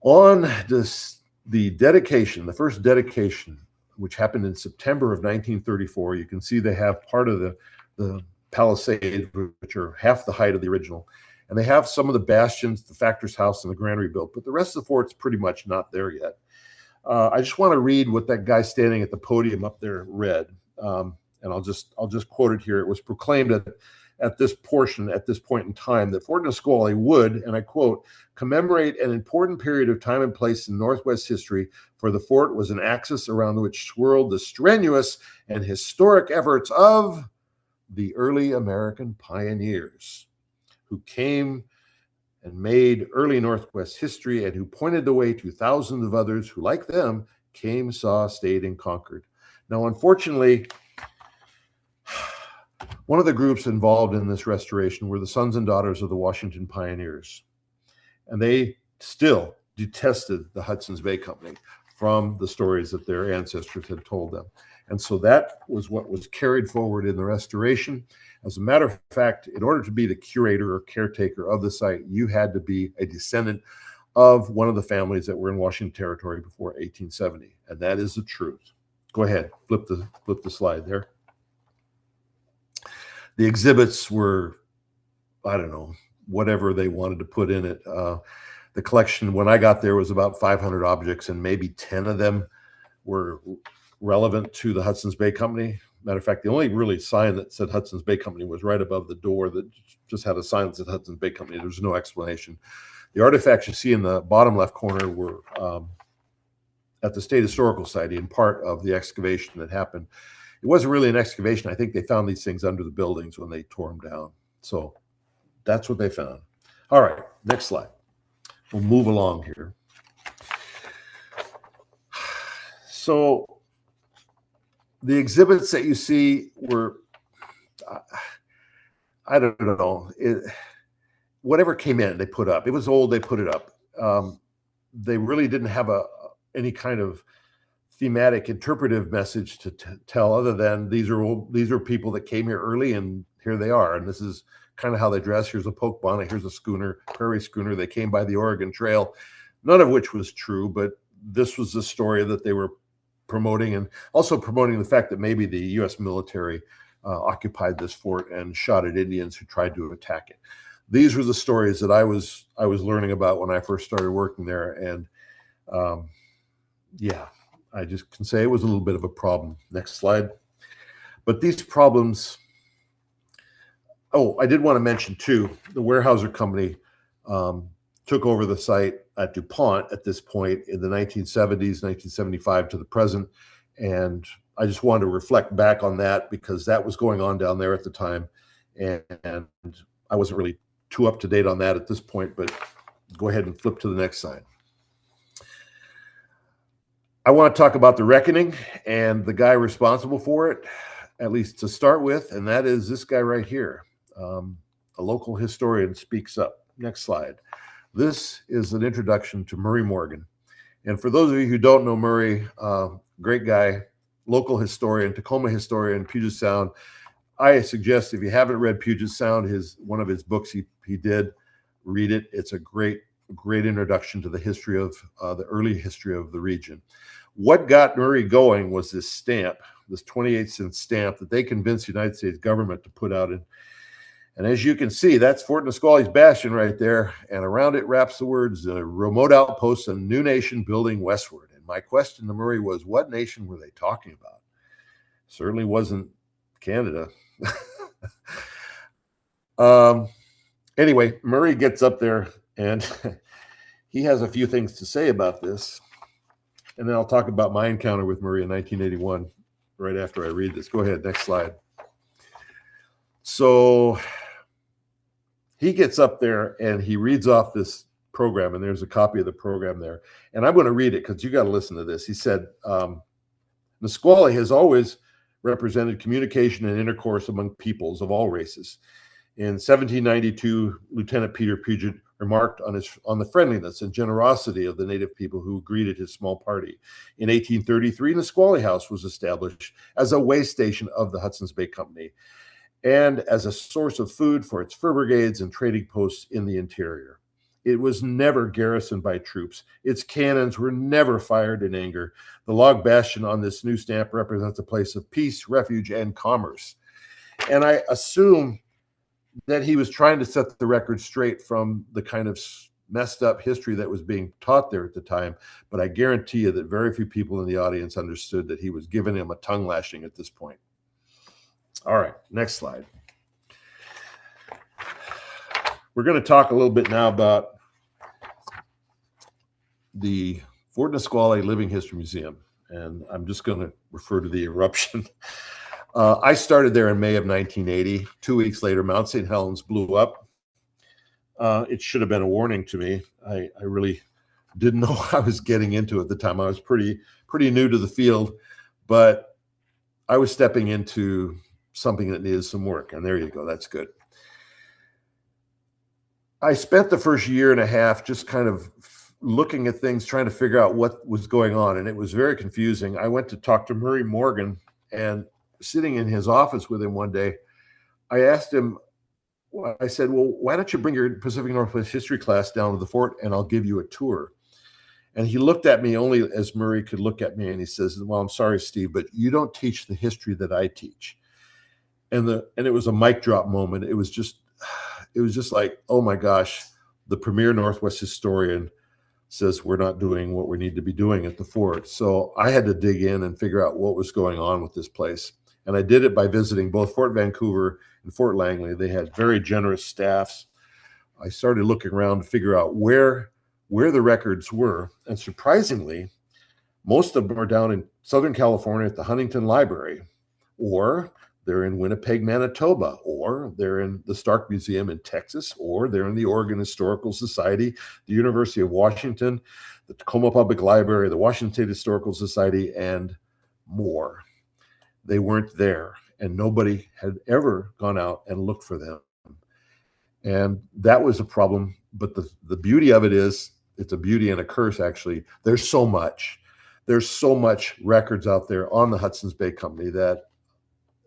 On the dedication, the first dedication, which happened in September of 1934, you can see they have part of the palisade, which are half the height of the original. And they have some of the bastions, the Factor's House and the granary built, but the rest of the fort's pretty much not there yet. I just want to read what that guy standing at the podium up there read. And I'll just quote it here. It was proclaimed at this point in time, that Fort Nisqually would, and I quote, commemorate an important period of time and place in Northwest history, for the fort was an axis around which swirled the strenuous and historic efforts of the early American pioneers who came and made early Northwest history and who pointed the way to thousands of others who, like them, came, saw, stayed, and conquered. Now, unfortunately, one of the groups involved in this restoration were the sons and daughters of the Washington pioneers, and they still detested the Hudson's Bay Company from the stories that their ancestors had told them. And so that was what was carried forward in the restoration. As a matter of fact, in order to be the curator or caretaker of the site, you had to be a descendant of one of the families that were in Washington Territory before 1870. And that is the truth. Go ahead, flip the slide there. The exhibits were, I don't know, whatever they wanted to put in it. The collection, when I got there, was about 500 objects, and maybe 10 of them were relevant to the Hudson's Bay Company. Matter of fact, the only really sign that said Hudson's Bay Company was right above the door that just had a sign that said Hudson's Bay Company. There was no explanation. The artifacts you see in the bottom left corner were at the State Historical Society and part of the excavation that happened. It wasn't really an excavation. I think they found these things under the buildings when they tore them down. So that's what they found. All right, next slide. We'll move along here. So the exhibits that you see were, I don't know, whatever came in, they put up. It was old, they put it up. They really didn't have any kind of thematic interpretive message to tell, other than these are people that came here early and here they are, and this is kind of how they dress. Here's a poke bonnet, here's a schooner, prairie schooner. They came by the Oregon Trail, none of which was true, but this was the story that they were promoting, and also promoting the fact that maybe the U.S. military occupied this fort and shot at Indians who tried to attack it. These were the stories that I was learning about when I first started working there, and yeah, I just can say it was a little bit of a problem. Next slide. But these problems, oh, I did want to mention too, the Weyerhaeuser Company took over the site at DuPont at this point in the 1970s, 1975 to the present. And I just wanted to reflect back on that because that was going on down there at the time. And I wasn't really too up to date on that at this point, but go ahead and flip to the next slide. I want to talk about the reckoning and the guy responsible for it, at least to start with, and that is this guy right here. A local historian speaks up. Next slide. This is an introduction to Murray Morgan. And for those of you who don't know Murray, great guy, local historian, Tacoma historian, Puget Sound. I suggest if you haven't read Puget Sound, one of his books he did, read it. It's a great introduction to the history of the early history of the region. What got Murray going was this stamp, this 28-cent stamp that they convinced the United States government to put out. And as you can see, that's Fort Nisqually's bastion right there. And around it wraps the words, remote outposts, a new nation building westward. And my question to Murray was, what nation were they talking about? Certainly wasn't Canada. Anyway, Murray gets up there and he has a few things to say about this. And then I'll talk about my encounter with Murray in 1981 right after I read this. Go ahead, next slide. So he gets up there and he reads off this program, and there's a copy of the program there. And I'm going to read it because you got to listen to this. He said, Nisqually has always represented communication and intercourse among peoples of all races. In 1792, Lieutenant Peter Puget remarked on the friendliness and generosity of the native people who greeted his small party. In 1833, Nisqually House was established as a way station of the Hudson's Bay Company and as a source of food for its fur brigades and trading posts in the interior. It was never garrisoned by troops. Its cannons were never fired in anger. The log bastion on this new stamp represents a place of peace, refuge, and commerce. And I assume that he was trying to set the record straight from the kind of messed up history that was being taught there at the time. But I guarantee you that very few people in the audience understood that he was giving him a tongue lashing at this point. All right, next slide. We're going to talk a little bit now about the Fort Nisqually Living History Museum, and I'm just going to refer to the eruption. I started there in May of 1980. 2 weeks later, Mount St. Helens blew up. It should have been a warning to me. I really didn't know what I was getting into at the time. I was pretty new to the field, but I was stepping into something that needed some work, and there you go. That's good. I spent the first year and a half just kind of looking at things, trying to figure out what was going on, and it was very confusing. I went to talk to Murray Morgan, and sitting in his office with him one day, I asked him, I said, well, why don't you bring your Pacific Northwest history class down to the fort and I'll give you a tour? And he looked at me only as Murray could look at me, and he says, well, I'm sorry, Steve, but you don't teach the history that I teach. And it was a mic drop moment. It was just like, oh my gosh, the premier Northwest historian says we're not doing what we need to be doing at the fort. So I had to dig in and figure out what was going on with this place. And I did it by visiting both Fort Vancouver and Fort Langley. They had very generous staffs. I started looking around to figure out where the records were. And surprisingly, most of them are down in Southern California at the Huntington Library, or they're in Winnipeg, Manitoba, or they're in the Stark Museum in Texas, or they're in the Oregon Historical Society, the University of Washington, the Tacoma Public Library, the Washington State Historical Society, and more. They weren't there, and nobody had ever gone out and looked for them. And that was a problem. But the beauty of it is, it's a beauty and a curse, actually. There's so much records out there on the Hudson's Bay Company that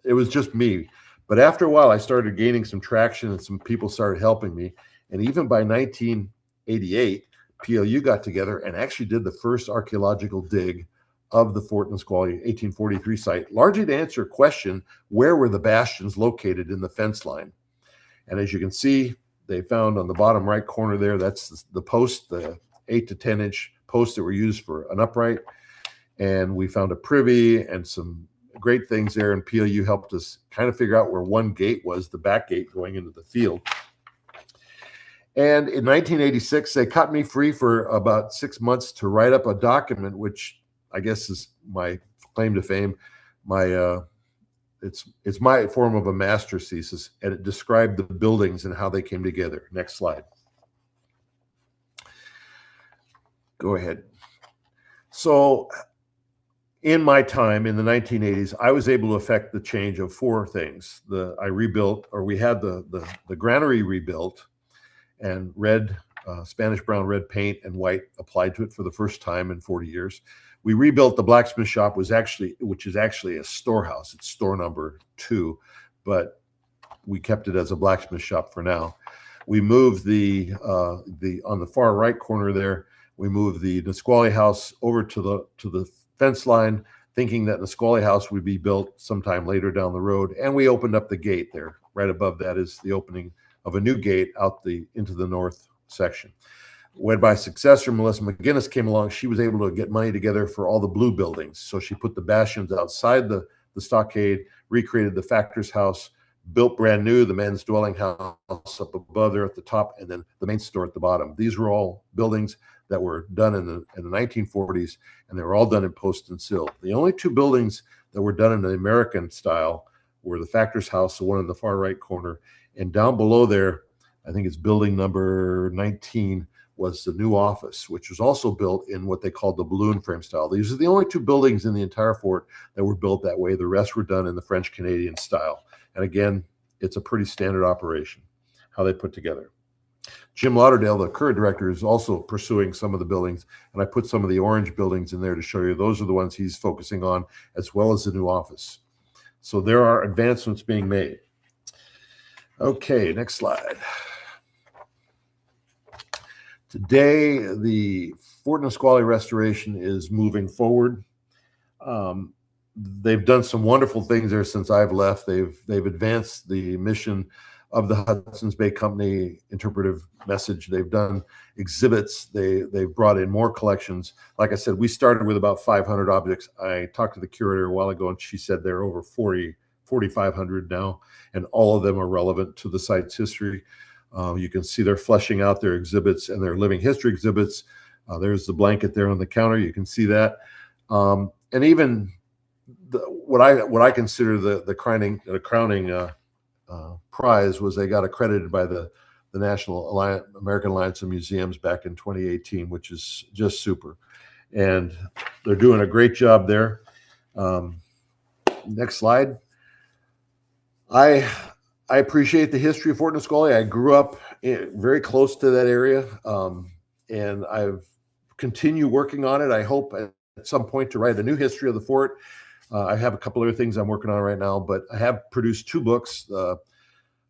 it was just me. But after a while, I started gaining some traction and some people started helping me. And even by 1988, PLU got together and actually did the first archaeological dig of the Fort Nisqually 1843 site, largely to answer a question, where were the bastions located in the fence line? And as you can see, they found on the bottom right corner there, that's the post, the 8 to 10 inch posts that were used for an upright. And we found a privy and some great things there, and PLU helped us kind of figure out where one gate was, the back gate going into the field. And in 1986, they cut me free for about 6 months to write up a document, which I guess is my claim to fame. It's my form of a master's thesis, and it described the buildings and how they came together. Next slide. Go ahead. So in my time in the 1980s, I was able to affect the change of four things. We had the granary rebuilt, and Spanish brown red paint and white applied to it for the first time in 40 years. We rebuilt the blacksmith shop, which is actually a storehouse. It's store number 2, but we kept it as a blacksmith shop for now. We moved on the far right corner there, we moved the Nisqually house over to the fence line, thinking that Nisqually house would be built sometime later down the road. And we opened up the gate there. Right above that is the opening of a new gate out into the north section. When my successor, Melissa McGinnis, came along, she was able to get money together for all the blue buildings. So she put the bastions outside the stockade, recreated the factor's house, built brand new, the men's dwelling house up above there at the top, and then the main store at the bottom. These were all buildings that were done in the 1940s, and they were all done in post and sill. The only two buildings that were done in the American style were the factor's house, the one in the far right corner, and down below there, I think it's building number 19, was the new office, which was also built in what they called the balloon frame style. These are the only two buildings in the entire fort that were built that way. The rest were done in the French-Canadian style. And again, it's a pretty standard operation, how they put together. Jim Lauderdale, the current director, is also pursuing some of the buildings, and I put some of the orange buildings in there to show you. Those are the ones he's focusing on, as well as the new office. So there are advancements being made. Okay, next slide. Today, the Fort Nisqually restoration is moving forward. They've done some wonderful things there since I've left. They've advanced the mission of the Hudson's Bay Company interpretive message. They've done exhibits. They've brought in more collections. Like I said, we started with about 500 objects. I talked to the curator a while ago, and she said there are over 4,500 now, and all of them are relevant to the site's history. You can see they're fleshing out their exhibits and their living history exhibits. There's the blanket there on the counter. You can see that. And even what I consider the crowning prize was they got accredited by the National American Alliance of Museums back in 2018, which is just super. And they're doing a great job there. Next slide. I appreciate the history of Fort Nisqually. I grew up very close to that area, and I've continued working on it. I hope at some point to write a new history of the fort. I have a couple other things I'm working on right now, but I have produced two books.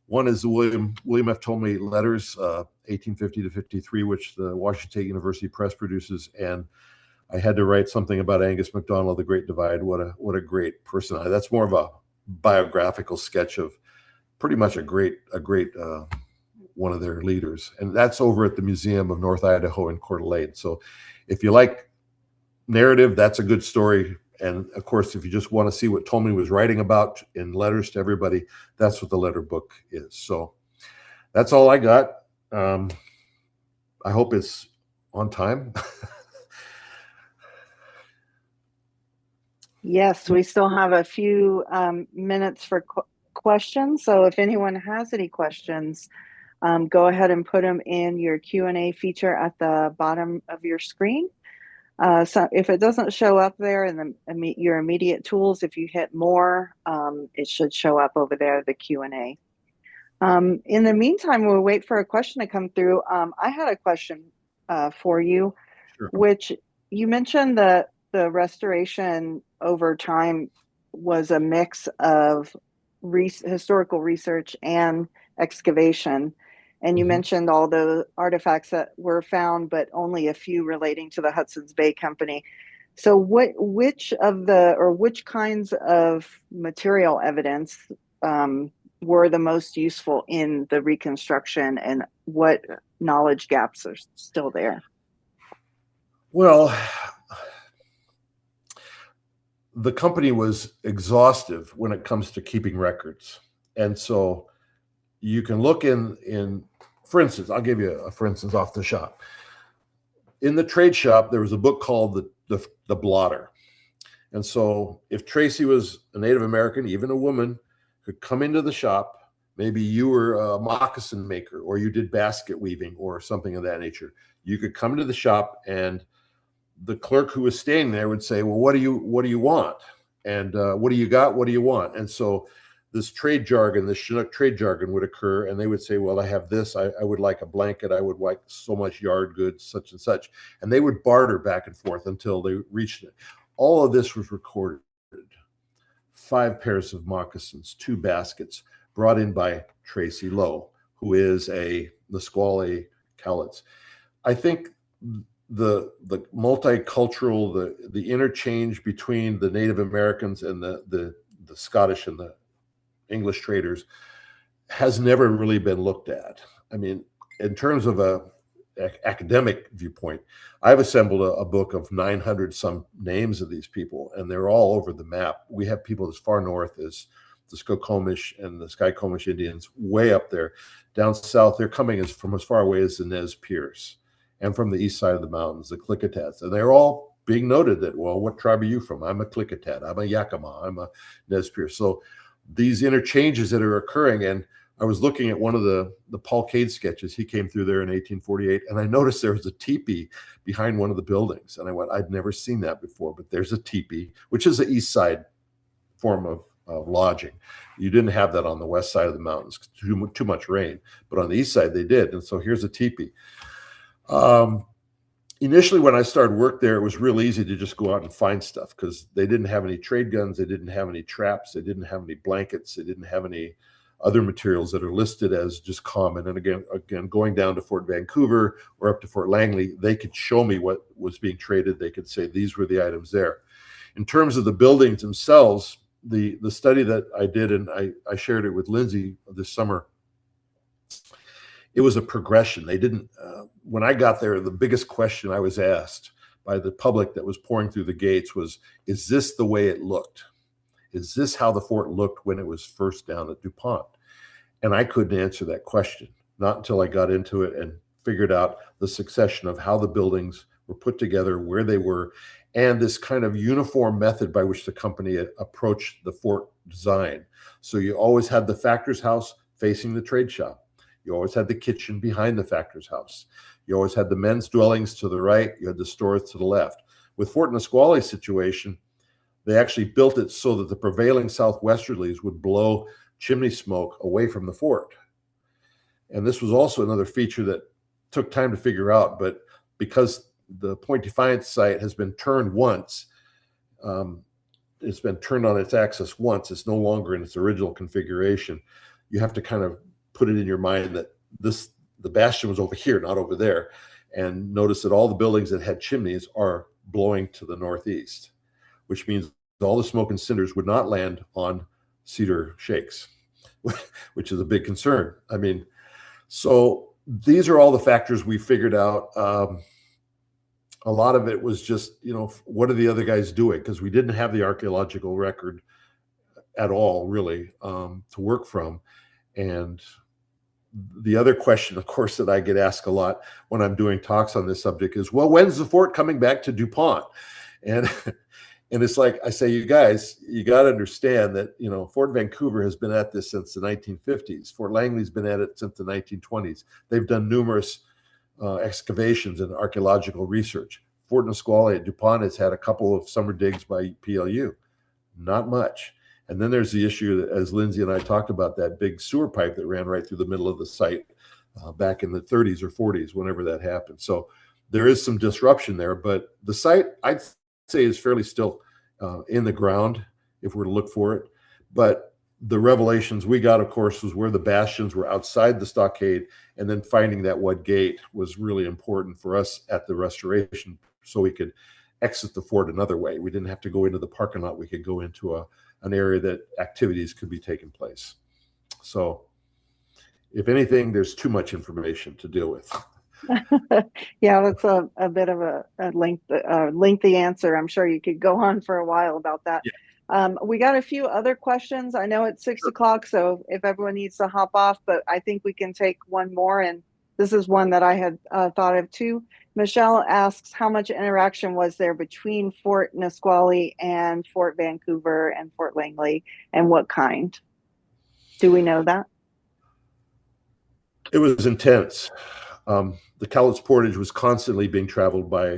One is the William F. Ptolemy Letters, 1850 to 53, which the Washington State University Press produces, and I had to write something about Angus MacDonald, the Great Divide. What a great person! That's more of a biographical sketch of pretty much a great one of their leaders, and that's over at the Museum of North Idaho in Coeur d'Alene. So, if you like narrative, that's a good story. And of course, if you just want to see what Ptolemy was writing about in letters to everybody, that's what the letter book is. So that's all I got. I hope it's on time. Yes, we still have a few minutes for questions. So if anyone has any questions, go ahead and put them in your Q&A feature at the bottom of your screen. So if it doesn't show up there in your immediate tools, if you hit more, it should show up over there, the Q&A. In the meantime, we'll wait for a question to come through. I had a question for you, Sure. which you mentioned the restoration over time was a mix of historical research and excavation. And you mentioned all the artifacts that were found, but only a few relating to the Hudson's Bay Company. So which kinds of material evidence were the most useful in the reconstruction, and what knowledge gaps are still there? Well, the company was exhaustive when it comes to keeping records. And so you can look in, for instance, I'll give you a for instance off the shop. In the trade shop, there was a book called the Blotter. And so if Tracy was a Native American, even a woman, could come into the shop, maybe you were a moccasin maker, or you did basket weaving or something of that nature. You could come to the shop, and the clerk who was staying there would say, well, what do you want? And what do you got? What do you want? And so this trade jargon, this Chinook trade jargon would occur, and they would say, well, I have this. I would like a blanket. I would like so much yard goods, such and such. And they would barter back and forth until they reached it. All of this was recorded. 5 pairs of moccasins, 2 baskets brought in by Tracy Lowe, who is a Nisqually Cowlitz. I think the multicultural, the interchange between the Native Americans and the Scottish and the English traders has never really been looked at. I mean, in terms of a academic viewpoint, I've assembled a book of 900 some names of these people, and they're all over the map. We have people as far north as the Skokomish and the Skykomish Indians, way up there. Down south, they're coming from as far away as the Nez Perce, and from the east side of the mountains, the Klickitats. And they're all being noted that, well, what tribe are you from? I'm a Klickitat, I'm a Yakima, I'm a Nez Perce. So these interchanges that are occurring, and I was looking at one of the Paul Cade sketches. He came through there in 1848, and I noticed there was a teepee behind one of the buildings. And I went, I'd never seen that before, but there's a teepee, which is the east side form of lodging. You didn't have that on the west side of the mountains, too much rain, but on the east side they did. And so here's a teepee. Initially, when I started work there, it was real easy to just go out and find stuff because they didn't have any trade guns, they didn't have any traps, they didn't have any blankets, they didn't have any other materials that are listed as just common. And again, going down to Fort Vancouver or up to Fort Langley, they could show me what was being traded. They could say these were the items there. In terms of the buildings themselves, the study that I did, and I shared it with Lindsay this summer, it was a progression. They didn't, when I got there, the biggest question I was asked by the public that was pouring through the gates was, is this the way it looked? Is this how the fort looked when it was first down at DuPont? And I couldn't answer that question. not until I got into it and figured out the succession of how the buildings were put together, where they were, and this kind of uniform method by which the company approached the fort design. So you always had the factor's house facing the trade shop. You always had the kitchen behind the factor's house. You always had the men's dwellings to the right. You had the stores to the left. With Fort Nisqually's situation, they actually built it so that the prevailing southwesterlies would blow chimney smoke away from the fort. And this was also another feature that took time to figure out, but because the Point Defiance site has been turned once, it's been turned on its axis once, it's no longer in its original configuration. You have to kind of put it in your mind that the bastion was over here, not over there. And notice that all the buildings that had chimneys are blowing to the northeast, which means all the smoke and cinders would not land on cedar shakes, which is a big concern. I mean, so these are all the factors we figured out. A lot of it was just, what are the other guys doing? Because we didn't have the archaeological record at all, really, to work from. And the other question, of course, that I get asked a lot when I'm doing talks on this subject is, well, when's the fort coming back to DuPont? And and it's like I say, you guys, you got to understand that, Fort Vancouver has been at this since the 1950s. Fort Langley's been at it since the 1920s. They've done numerous excavations and archaeological research. Fort Nisqually at DuPont has had a couple of summer digs by PLU, not much. And then there's the issue that, as Lindsay and I talked about, that big sewer pipe that ran right through the middle of the site back in the 30s or 40s, whenever that happened. So there is some disruption there, but the site, I'd say, is fairly still in the ground if we're to look for it. But the revelations we got, of course, was where the bastions were outside the stockade, and then finding that wood gate was really important for us at the restoration, so we could exit the fort another way. We didn't have to go into the parking lot. We could go into an area that activities could be taking place. So if anything, there's too much information to deal with. Yeah, that's a bit of a lengthy answer. I'm sure you could go on for a while about that. We got a few other questions. I know it's 6 o'clock, so if everyone needs to hop off, but I think we can take one more. And this is one that I had thought of too. Michelle asks, how much interaction was there between Fort Nisqually and Fort Vancouver and Fort Langley, and what kind? Do we know that? It was intense. The Cowlitz Portage was constantly being traveled by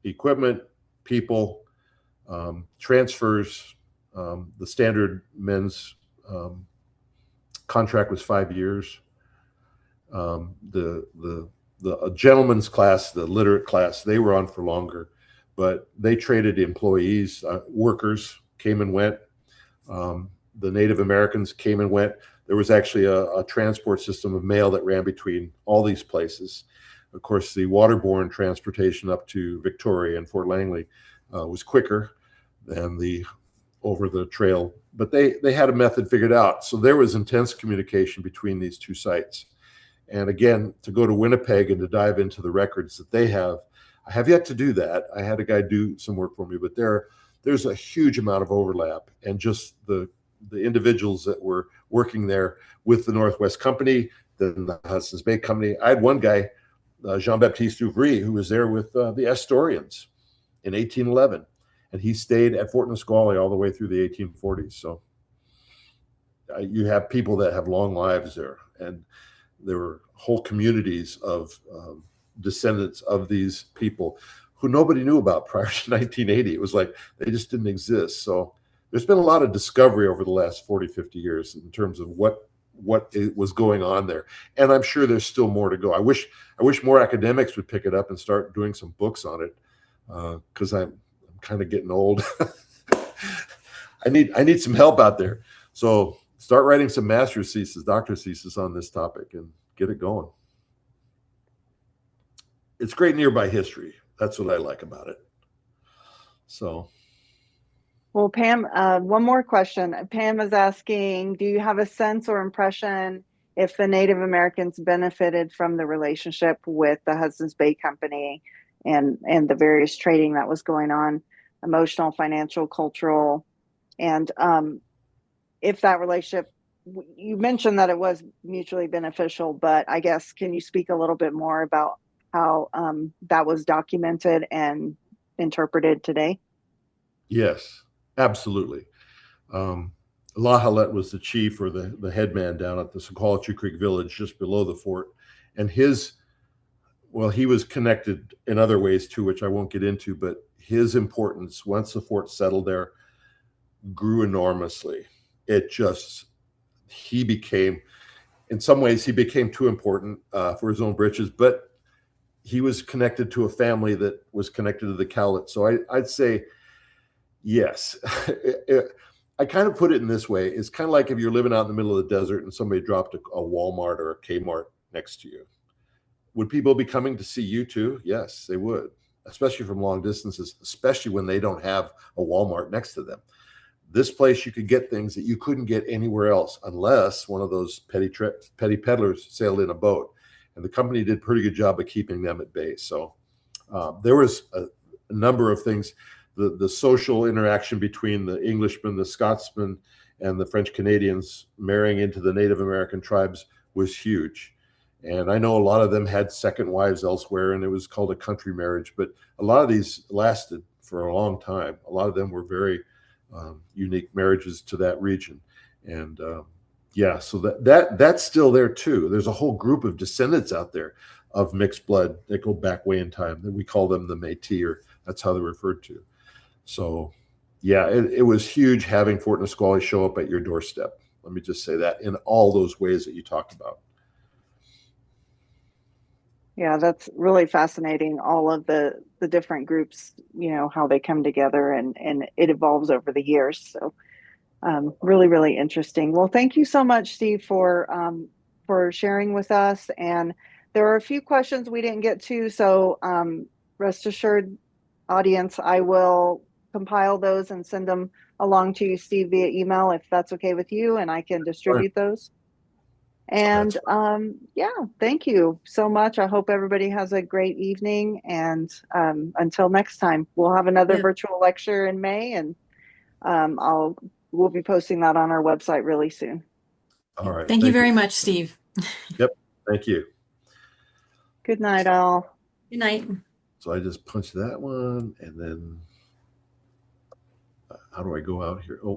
equipment, people, transfers. The standard men's contract was 5 years. The gentleman's class, the literate class, they were on for longer, but they traded employees. Workers came and went. The Native Americans came and went. There was actually a transport system of mail that ran between all these places. Of course, the waterborne transportation up to Victoria and Fort Langley was quicker than the over the trail, but they had a method figured out. So there was intense communication between these two sites. And again, to go to Winnipeg and to dive into the records that they have, I have yet to do that. I had a guy do some work for me, but there's a huge amount of overlap, and just the individuals that were working there with the Northwest Company, then the Hudson Bay Company. I had one guy, Jean-Baptiste Ouvry, who was there with the Astorians in 1811, and he stayed at Fort Nisqually all the way through the 1840s. So you have people that have long lives there, and there were whole communities of descendants of these people who nobody knew about prior to 1980. It was like they just didn't exist. So there's been a lot of discovery over the last 40, 50 years in terms of what was going on there. And I'm sure there's still more to go. I wish more academics would pick it up and start doing some books on it, because I'm kind of getting old. I need some help out there. So start writing some master's thesis, doctorate thesis on this topic and get it going. It's great nearby history. That's what I like about it. So. Well, Pam, one more question. Pam is asking, do you have a sense or impression if the Native Americans benefited from the relationship with the Hudson's Bay Company and the various trading that was going on, emotional, financial, cultural, and if that relationship you mentioned that it was mutually beneficial, but I guess can you speak a little bit more about how that was documented and interpreted today? Yes, absolutely. Um, La Halette was the chief or the headman down at the Sequatchie Creek Village just below the fort. And well, he was connected in other ways too, which I won't get into, but his importance once the fort settled there grew enormously. It just, he became, in some ways, he became too important for his own britches, but he was connected to a family that was connected to the Cowlitz. So I'd say yes. I kind of put it in this way. It's kind of like if you're living out in the middle of the desert and somebody dropped a Walmart or a Kmart next to you. Would people be coming to see you too? Yes, they would, especially from long distances, especially when they don't have a Walmart next to them. This place, you could get things that you couldn't get anywhere else unless one of those petty peddlers sailed in a boat. And the company did a pretty good job of keeping them at bay. So there was a number of things. The social interaction between the Englishmen, the Scotsmen, and the French Canadians marrying into the Native American tribes was huge. And I know a lot of them had second wives elsewhere, and it was called a country marriage. But a lot of these lasted for a long time. A lot of them were very unique marriages to that region. And yeah, so that's still there too. There's a whole group of descendants out there of mixed blood that go back way in time. That we call them the Métis, or that's how they're referred to. So yeah, it was huge having Fort Nisqually show up at your doorstep. Let me just say that in all those ways that you talked about. Yeah, that's really fascinating. All of the different groups, how they come together and it evolves over the years. So really, really interesting. Well, thank you so much, Steve, for sharing with us. And there are a few questions we didn't get to, so rest assured, audience, I will compile those and send them along to you, Steve, via email if that's okay with you, and I can Fine. distribute those. That's And fine. yeah, thank you so much. I hope everybody has a great evening. And until next time, we'll have another Yeah. virtual lecture in May, and we'll be posting that on our website really soon. All right. Thank you Thank you. very much, Steve. Yep. Thank you. Good night, all. Good night. So I just punched that one, and then how do I go out here? Oh,